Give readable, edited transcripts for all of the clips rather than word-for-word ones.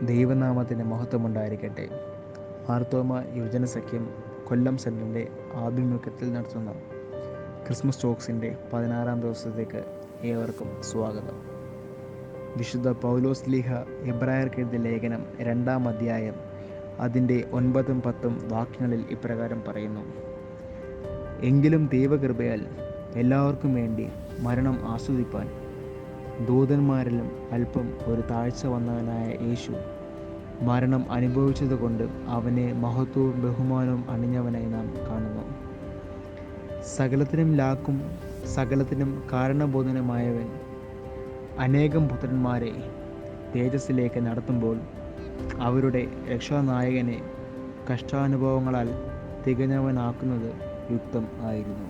ദൈവനാമത്തിന് മഹത്വമുണ്ടായിരിക്കട്ടെ. മാർത്തോമ യുവജന സഖ്യം കൊല്ലം സെൻറ്ററിൻ്റെ ആഭിമുഖ്യത്തിൽ നടത്തുന്ന ക്രിസ്മസ് ടോക്സിൻ്റെ 16-ാം ദിവസത്തേക്ക് ഏവർക്കും സ്വാഗതം. വിശുദ്ധ പൗലോസ് ലീഹ എബ്രായർക്ക് എഴുതിയ ലേഖനം 2-ാം അധ്യായം അതിൻ്റെ 9-10 വാക്യങ്ങളിൽ ഇപ്രകാരം പറയുന്നു: എങ്കിലും ദൈവകൃപയാൽ എല്ലാവർക്കും വേണ്ടി മരണം ആസ്വദിപ്പാൻ ദൂതന്മാരിലും അല്പം ഒരു താഴ്ച വന്നവനായ യേശു മരണം അനുഭവിച്ചതുകൊണ്ട് അവനെ മഹത്വവും ബഹുമാനവും അണിഞ്ഞവനായി നാം കാണുന്നു. സകലത്തിനും ലാക്കും സകലത്തിനും കാരണബോധനമായവൻ അനേകം പുത്രന്മാരെ തേജസ്സിലേക്ക് നടത്തുമ്പോൾ അവരുടെ രക്ഷാനായകനെ കഷ്ടാനുഭവങ്ങളാൽ തികഞ്ഞവനാക്കുന്നത് യുക്തം ആയിരുന്നു.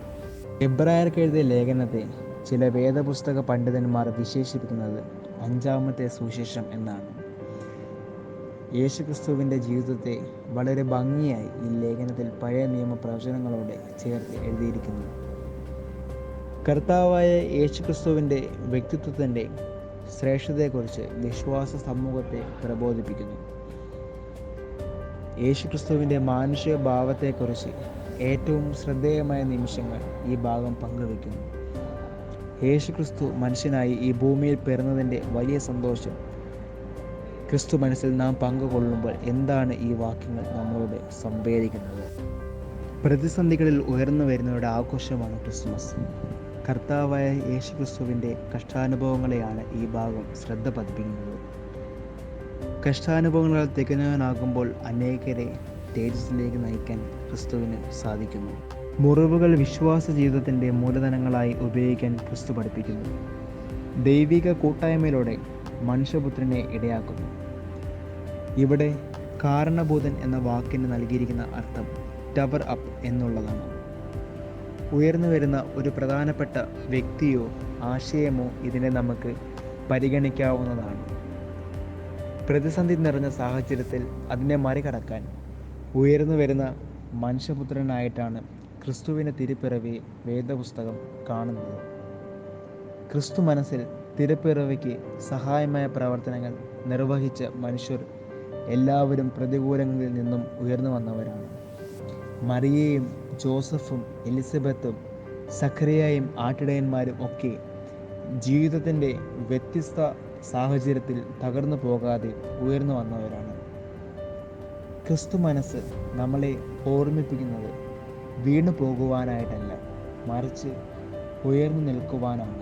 എബ്രായർക്ക് എഴുതിയ ലേഖനത്തെ ചില വേദപുസ്തക പണ്ഡിതന്മാർ വിശേഷിപ്പിക്കുന്നത് 5-ാമത്തെ സുവിശേഷം എന്നാണ്. യേശുക്രിസ്തുവിൻ്റെ ജീവിതത്തെ വളരെ ഭംഗിയായി ഈ ലേഖനത്തിൽ പഴയ നിയമ പ്രവചനങ്ങളോടെ ചേർത്ത് എഴുതിയിരിക്കുന്നു. കർത്താവായ യേശുക്രിസ്തുവിൻ്റെ വ്യക്തിത്വത്തിൻ്റെ ശ്രേഷ്ഠതയെക്കുറിച്ച് വിശ്വാസ സമൂഹത്തെ പ്രബോധിപ്പിക്കുന്നു. യേശുക്രിസ്തുവിൻ്റെ മാനുഷിക ഭാവത്തെക്കുറിച്ച് ഏറ്റവും ശ്രദ്ധേയമായ നിമിഷങ്ങൾ ഈ ഭാഗം പങ്കുവയ്ക്കുന്നു. യേശുക്രിസ്തു മനുഷ്യനായി ഈ ഭൂമിയിൽ പിറന്നതിൻ്റെ വലിയ സന്തോഷം ക്രിസ്തു മനസ്സിൽ നാം പങ്കുകൊള്ളുമ്പോൾ എന്താണ് ഈ വാക്യങ്ങൾ നമ്മളോട് സംവേദിക്കുന്നത്? പ്രതിസന്ധികളിൽ ഉയർന്നു വരുന്നവരുടെ ആഘോഷമാണ് ക്രിസ്മസ്. കർത്താവായ യേശുക്രിസ്തുവിൻ്റെ കഷ്ടാനുഭവങ്ങളെയാണ് ഈ ഭാഗം ശ്രദ്ധ പതിപ്പിക്കുന്നത്. കഷ്ടാനുഭവങ്ങളാൽ തികഞ്ഞവനാകുമ്പോൾ അനേകരെ തേജസ്സിലേക്ക് നയിക്കാൻ ക്രിസ്തുവിന് സാധിക്കുന്നു. മുറിവുകൾ വിശ്വാസ ജീവിതത്തിൻ്റെ മൂലധനങ്ങളായി ഉപയോഗിക്കാൻ ക്രിസ്തു പഠിപ്പിക്കുന്നു. ദൈവിക കൂട്ടായ്മയിലൂടെ മനുഷ്യപുത്രനെ ഇടയാക്കുന്നു. ഇവിടെ കാരണഭൂതൻ എന്ന വാക്കിന് നൽകിയിരിക്കുന്ന അർത്ഥം ടവർ അപ്പ് എന്നുള്ളതാണ്. ഉയർന്നു വരുന്ന ഒരു പ്രധാനപ്പെട്ട വ്യക്തിയോ ആശയമോ ഇതിനെ നമുക്ക് പരിഗണിക്കാവുന്നതാണ്. പ്രതിസന്ധി നിറഞ്ഞ സാഹചര്യത്തിൽ അതിനെ മറികടക്കാൻ ഉയർന്നു വരുന്ന മനുഷ്യപുത്രനായിട്ടാണ് ക്രിസ്തുവിൻ്റെ തിരുപ്പിറവി വേദപുസ്തകം കാണുന്നത്. ക്രിസ്തു മനസ്സിൽ തിരുപ്പിറവിക്ക് സഹായമായ പ്രവർത്തനങ്ങൾ നിർവഹിച്ച മനുഷ്യർ എല്ലാവരും പ്രതികൂലങ്ങളിൽ നിന്നും ഉയർന്നു വന്നവരാണ്. മറിയയും ജോസഫും എലിസബത്തും സഖറിയായും ആട്ടിടയന്മാരും ഒക്കെ ജീവിതത്തിൻ്റെ വ്യത്യസ്ത സാഹചര്യത്തിൽ തകർന്നു പോകാതെ ഉയർന്നു വന്നവരാണ്. ക്രിസ്തു മനസ്സ് നമ്മളെ ഓർമ്മിപ്പിക്കുന്നത് വീണു പോകുവാനായിട്ടല്ല, മറിച്ച് ഉയർന്നു നിൽക്കുവാനാണ്.